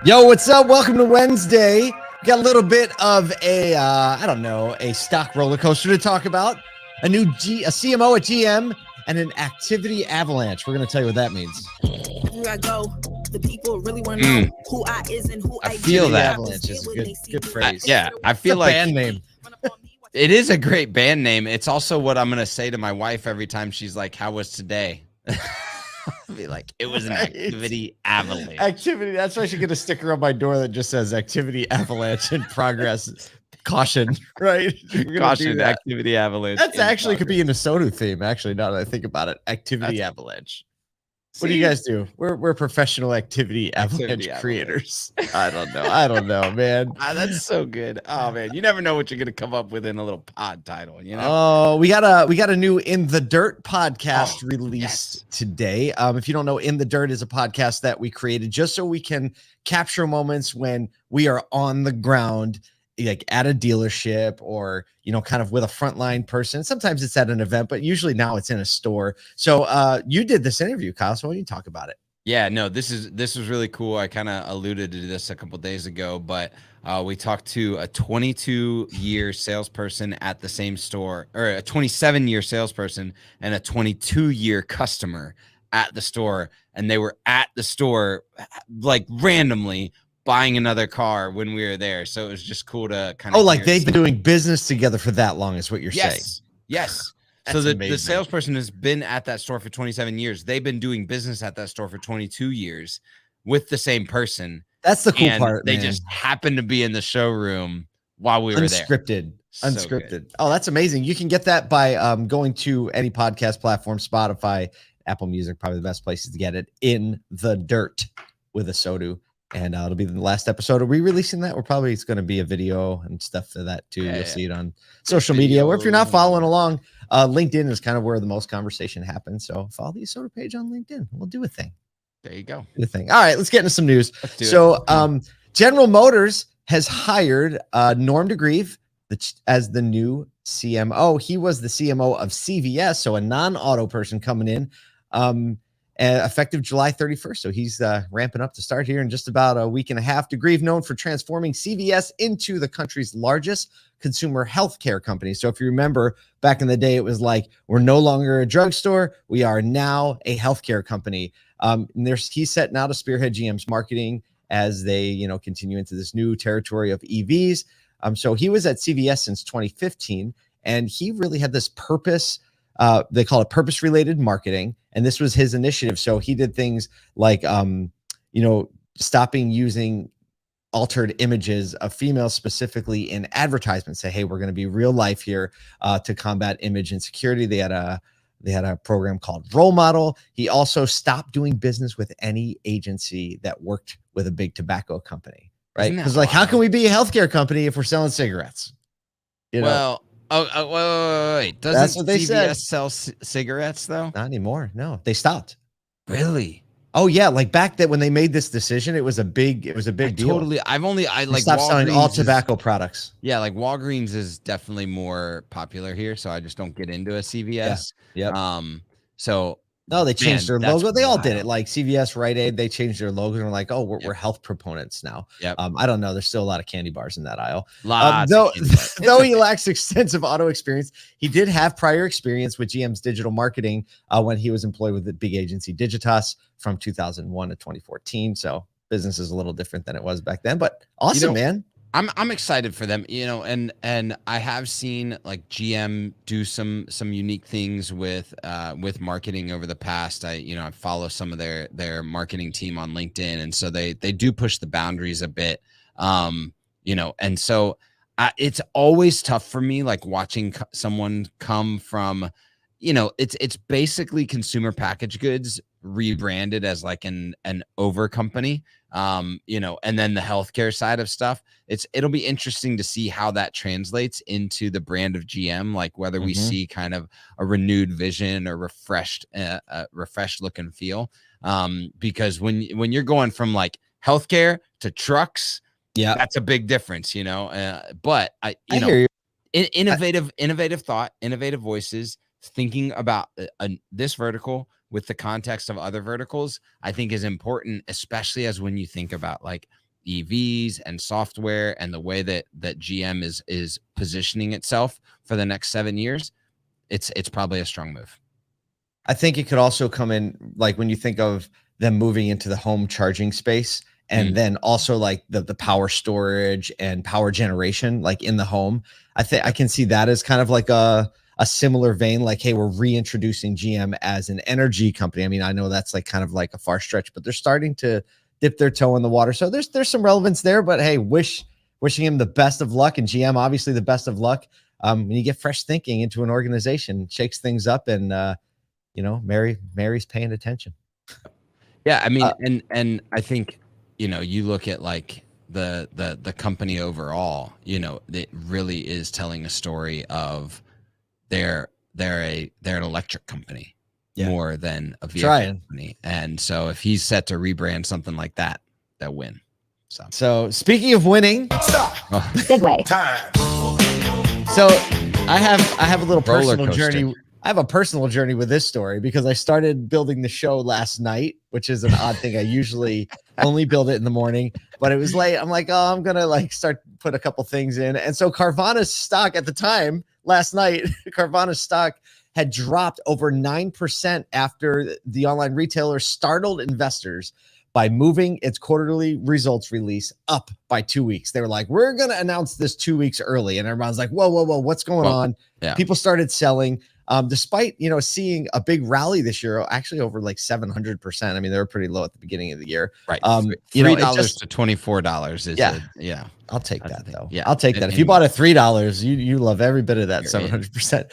Yo, what's up? Welcome to Wednesday. We got a little bit of a, a stock roller coaster to talk about. A CMO at GM and an activity avalanche. We're going to tell you what that means. I go. The people really want to know who I is and who I feel be. that. Avalanche is a good phrase. I feel like band name. It is a great band name. It's also what I'm going to say to my wife every time she's like, how was today? I'll be like, it was an activity avalanche. Activity. That's why I should get a sticker on my door that just says activity avalanche in progress. Caution, right? Caution, activity avalanche. That's actually could be in a Sodu theme, actually, now that I think about it. Activity avalanche. What do you guys do? We're professional activity avalanche creators. I don't know, man. That's so good. Oh man, you never know what you're gonna come up with in a little pod title. You know. Oh, we got a new In the Dirt podcast released today. If you don't know, In the Dirt is a podcast that we created just so we can capture moments when we are on the ground, like at a dealership or, kind of with a frontline person. Sometimes it's at an event, but usually now it's in a store. So you did this interview, Kyle. So why don't you talk about it? Yeah, no, this was really cool. I kind of alluded to this a couple days ago, but we talked to a 22-year salesperson at the same store, or a 27-year salesperson and a 22-year customer at the store. And they were at the store like randomly buying another car when we were there. So it was just cool to kind of like they've been doing business together for that long is what you're saying. Yes. So the salesperson has been at that store for 27 years. They've been doing business at that store for 22 years with the same person. That's the cool part. They just happened to be in the showroom while we were there. Unscripted. Oh, that's amazing. You can get that by going to any podcast platform, Spotify, Apple Music, probably the best places to get it. In the Dirt with a Sodu. And it'll be the last episode. Are we releasing that? It's going to be a video and stuff for that too. You'll see it on social media. Or if you're not following along, LinkedIn is kind of where the most conversation happens. So follow the Soda page on LinkedIn. We'll do a thing. There you go. Do a thing. All right, let's get into some news. So General Motors has hired Norm de Greve as the new CMO. He was the CMO of CVS, so a non-auto person coming in. Effective July 31st. So he's ramping up to start here in just about a week and a half. De Greve, known for transforming CVS into the country's largest consumer healthcare company. So if you remember back in the day, it was like, we're no longer a drugstore. We are now a healthcare company. He's set now to spearhead GM's marketing as they, continue into this new territory of EVs. So he was at CVS since 2015, and he really had this purpose. They call it purpose-related marketing, and this was his initiative. So he did things like, stopping using altered images of females specifically in advertisements. Say, hey, we're going to be real life here to combat image insecurity. They had a program called Role Model. He also stopped doing business with any agency that worked with a big tobacco company, right? Because how can we be a healthcare company if we're selling cigarettes? Well. Wait. Doesn't CVS sell cigarettes though? Not anymore. No, they stopped. Really? Oh yeah, like back then when they made this decision, it was a big deal. Totally. They stopped selling all tobacco products. Yeah, like Walgreens is definitely more popular here, so I just don't get into a CVS. Yeah. So no, they changed their logo. They all did it. Like CVS, Rite Aid, they changed their logo and were like, oh, we're health proponents now. Yep. I don't know. There's still a lot of candy bars in that aisle. Though he lacks extensive auto experience, he did have prior experience with GM's digital marketing when he was employed with the big agency Digitas from 2001 to 2014. So business is a little different than it was back then, but awesome, man. I'm excited for them, and I have seen like GM do some unique things with marketing over the past. I follow some of their marketing team on LinkedIn, and so they do push the boundaries a bit. And so it's always tough for me, like watching someone come from, it's basically consumer packaged goods rebranded as like an over company. And then the healthcare side of stuff, it'll be interesting to see how that translates into the brand of GM, like whether we see kind of a renewed vision or refreshed look and feel. Because when you're going from like healthcare to trucks, that's a big difference, but I hear you. Innovative thought, innovative voices, thinking about this vertical with the context of other verticals, I think is important, especially as when you think about like EVs and software and the way that GM is positioning itself for the next 7 years, it's probably a strong move. I think it could also come in like when you think of them moving into the home charging space, and then also like the power storage and power generation, like in the home. I think I can see that as kind of like a similar vein, like, hey, we're reintroducing GM as an energy company. I mean, I know that's like kind of like a far stretch, but they're starting to dip their toe in the water. So there's some relevance there, but hey, wishing him the best of luck, and GM, obviously the best of luck. When you get fresh thinking into an organization, shakes things up, and Mary's paying attention. Yeah. I mean, and I think, you look at like the company overall, it really is telling a story of they're an electric company more than a vehicle company. And so if he's set to rebrand something like that, they'll win. So speaking of winning, segue time. So I have a little personal journey. I have a personal journey with this story because I started building the show last night, which is an odd thing. I usually only build it in the morning, but it was late. I'm like, oh, I'm going to like start put a couple things in. And so Carvana's stock at the time last night, Carvana's stock had dropped over 9% after the online retailer startled investors by moving its quarterly results release up by 2 weeks. They were like, we're going to announce this 2 weeks early. And everyone's like, whoa, what's going on? Yeah. People started selling. Despite, seeing a big rally this year, actually over like 700%. I mean, they were pretty low at the beginning of the year. Right. $3 to $24 is I'll take that though. Yeah. I'll take that. If you bought a $3, you love every bit of that 700%.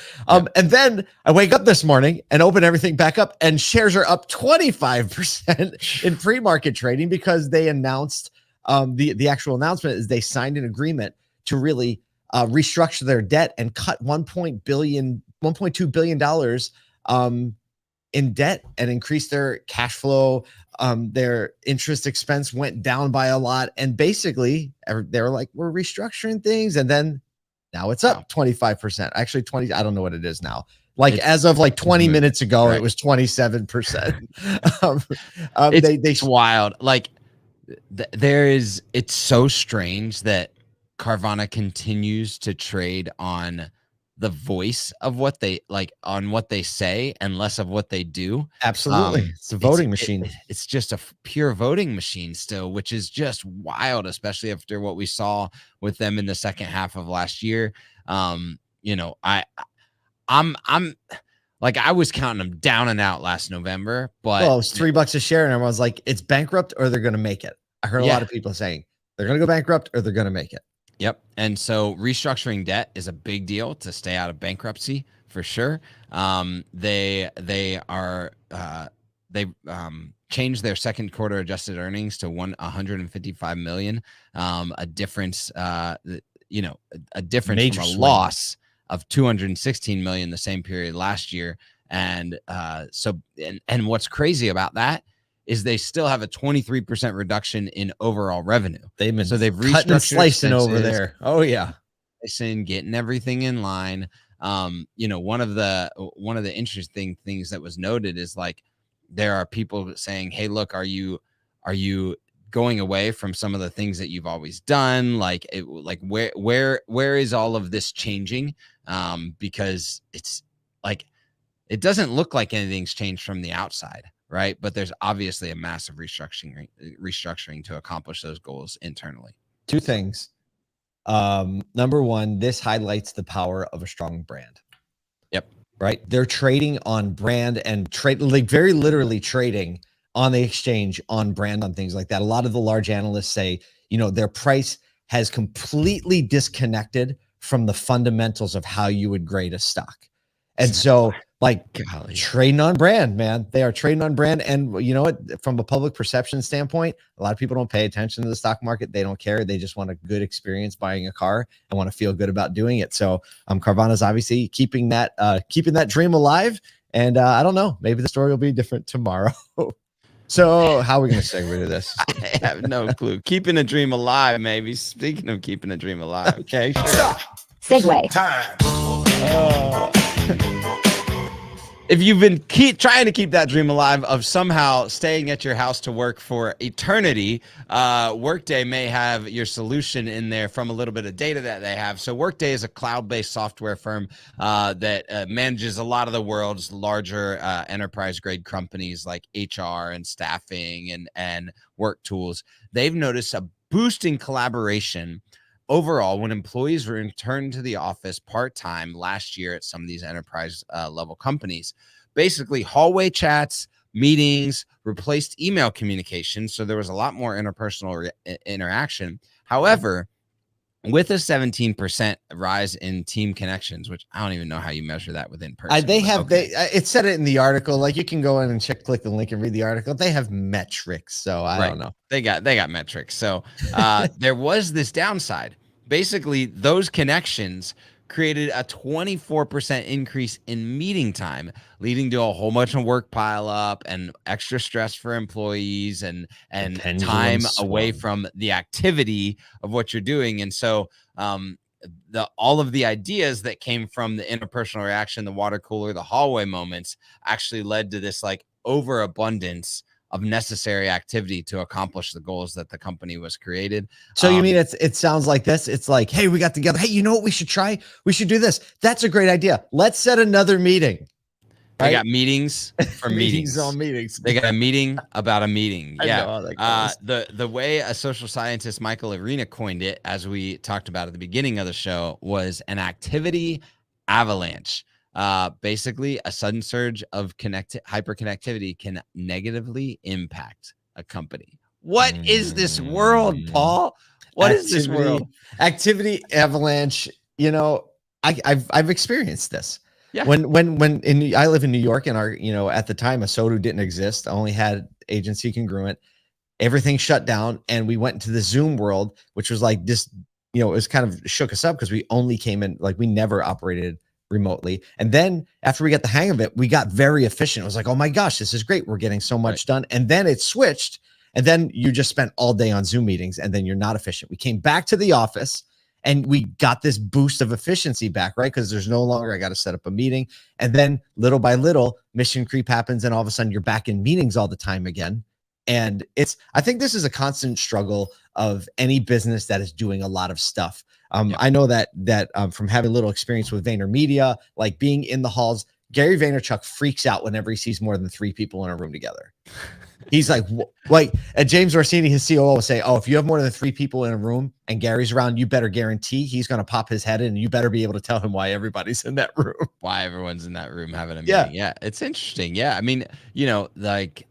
And then I wake up this morning and open everything back up, and shares are up 25% in pre-market trading because they announced the actual announcement is they signed an agreement to really restructure their debt and cut $1.2 billion in debt and increase their cash flow. Their interest expense went down by a lot. And basically they were like, we're restructuring things. And then now it's up 25%, actually 20. I don't know what it is now. Like as of like 20 minutes ago, it was 27%. It's wild. Like it's so strange that Carvana continues to trade on the voice of what they like, on what they say, and less of what they do. Absolutely. It's a voting machine. It's just a pure voting machine still, which is just wild, especially after what we saw with them in the second half of last year. I'm like, I was counting them down and out last November, but it was $3 a share, and everyone's like, it's bankrupt or they're going to make it. I heard a lot of people saying they're going to go bankrupt or they're going to make it. Yep. And so restructuring debt is a big deal to stay out of bankruptcy for sure. They changed their second quarter adjusted earnings to $155 million. A difference from a loss of $216 million the same period last year. And and what's crazy about that is they still have a 23% reduction in overall revenue. They've restructured and slicing over there. Oh yeah. Getting everything in line. One of the interesting things that was noted is like, there are people saying, hey, look, are you going away from some of the things that you've always done? Like, where is all of this changing? Because it's like, it doesn't look like anything's changed from the outside. Right. But there's obviously a massive restructuring to accomplish those goals internally. Two things. Number one, this highlights the power of a strong brand. Yep. Right. They're trading on brand and like very literally trading on the exchange on brand, on things like that. A lot of the large analysts say, their price has completely disconnected from the fundamentals of how you would grade a stock. And so trading on brand, man, they are trading on brand. And you know what, from a public perception standpoint, a lot of people don't pay attention to the stock market. They don't care. They just want a good experience buying a car and want to feel good about doing it. So Carvana's obviously keeping that dream alive. And I don't know, maybe the story will be different tomorrow. So how are we going to segue to this? I have no clue. Keeping a dream alive, maybe. Speaking of keeping a dream alive. Okay, sure. Segue. Time. if you've been trying to keep that dream alive of somehow staying at your house to work for eternity, Workday may have your solution in there from a little bit of data that they have. So Workday is a cloud-based software firm that manages a lot of the world's larger enterprise-grade companies like HR and staffing and work tools. They've noticed a boost in collaboration overall when employees returned to the office part-time last year at some of these enterprise level companies. Basically, hallway chats, meetings replaced email communication, so there was a lot more interpersonal interaction. However, with a 17% rise in team connections, which I don't even know how you measure that within person. It said it in the article. Like you can go in and click the link and read the article. They have metrics, so I don't know. They got metrics. So there was this downside. Basically, those connections created a 24% increase in meeting time, leading to a whole bunch of work pile up and extra stress for employees and time away from the activity of what you're doing. And so all of the ideas that came from the interpersonal reaction, the water cooler, the hallway moments actually led to this like overabundance of necessary activity to accomplish the goals that the company was created. So you mean it sounds like this? It's like, hey, we got together. Hey, you know what we should try? We should do this. That's a great idea. Let's set another meeting. They got meetings for meetings on meetings. They got a meeting about a meeting. Yeah. The way a social scientist, Michael Arena, coined it, as we talked about at the beginning of the show, was an activity avalanche. Basically, a sudden surge of hyperconnectivity can negatively impact a company. What is this world, Paul? What is this world? Activity avalanche. You know, I've experienced this. Yeah. When I live in New York, and at the time, Asodu didn't exist. I only had agency congruent. Everything shut down, and we went into the Zoom world, which was like this. It was kind of shook us up because we only came in, like we never operated remotely. And then after we got the hang of it, we got very efficient. It was like, oh my gosh, this is great. We're getting so much done. And then it switched. And then you just spent all day on Zoom meetings, and then you're not efficient. We came back to the office and we got this boost of efficiency back, right? Because there's no longer, I got to set up a meeting. And then little by little, mission creep happens. And all of a sudden you're back in meetings all the time again. And I think this is a constant struggle of any business that is doing a lot of stuff. I know that from having a little experience with VaynerMedia, like being in the halls, Gary Vaynerchuk freaks out whenever he sees more than 3 people in a room together. He's like James Orsini, his COO, will say, oh, if you have more than 3 people in a room and Gary's around, you better guarantee he's going to pop his head in, and you better be able to tell him why everybody's in that room. Why everyone's in that room having a meeting. Yeah. It's interesting. Yeah. I mean, like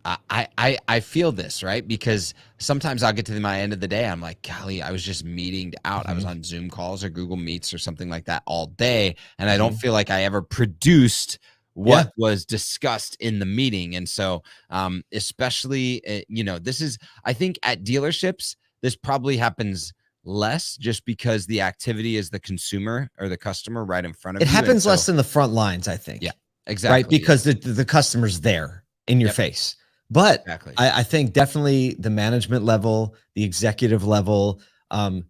I feel this, right? Because sometimes I'll get to my end of the day, I'm like, golly, I was just meetinged out. I was on Zoom calls or Google Meets or something like that all day, and I don't feel like I ever produced what was discussed in the meeting. And so especially this is, I think at dealerships, this probably happens less just because the activity is the consumer or the customer right in front of you. It happens less in the front lines, I think. Yeah, exactly. Right, because the customer's there in your face. But exactly. I think definitely the management level, the executive level,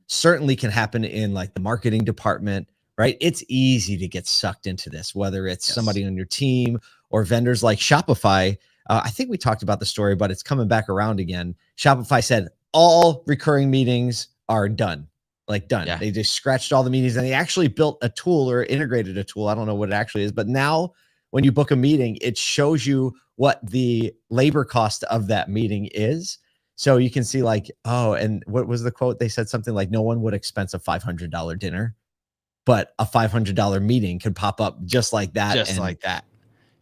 certainly can happen in like the marketing department, right? It's easy to get sucked into this, whether it's somebody on your team or vendors like Shopify. I think we talked about the story, but it's coming back around again. Shopify said all recurring meetings are done. Yeah. They just scratched all the meetings, and they actually built a tool or integrated a tool. I don't know what it actually is, but now when you book a meeting, it shows you what the labor cost of that meeting is. So you can see like, oh, and what was the quote? They said something like, no one would expense a $500 dinner, but a $500 meeting could pop up just like that.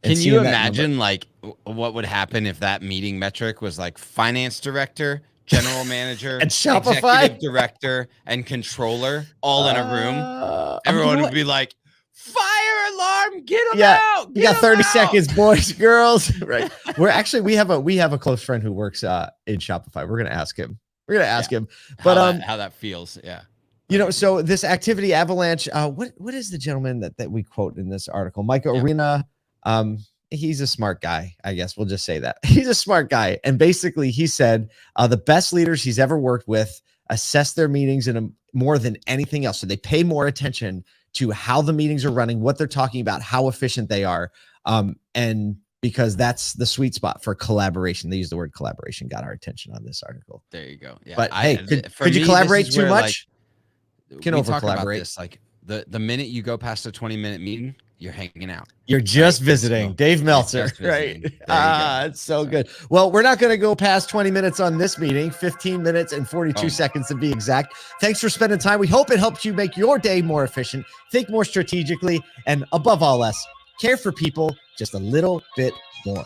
Can you imagine like what would happen if that meeting metric was like finance director, general manager, and Shopify executive director, and controller all in a room? Everyone would be like, fire alarm, get them out. You got 30 seconds, boys, girls. Right. We have a close friend who works in Shopify. We're gonna ask him. But how that feels. Yeah. So this activity avalanche, what is the gentleman that we quote in this article? Mike Arena. He's a smart guy, I guess we'll just say that. He's a smart guy. And basically he said the best leaders he's ever worked with assess their meetings in more than anything else. So they pay more attention to how the meetings are running, what they're talking about, how efficient they are. And because that's the sweet spot for collaboration. They use the word collaboration, got our attention on this article. There you go. Yeah. But hey, could you collaborate too much? Can over collaborate. This, like the minute you go past a 20-minute meeting, you're hanging out. You're just visiting. Dave Meltzer, right? It's so good. Well, we're not going to go past 20 minutes on this meeting, 15 minutes and 42 seconds to be exact. Thanks for spending time. We hope it helped you make your day more efficient, think more strategically, and above all else, care for people just a little bit more.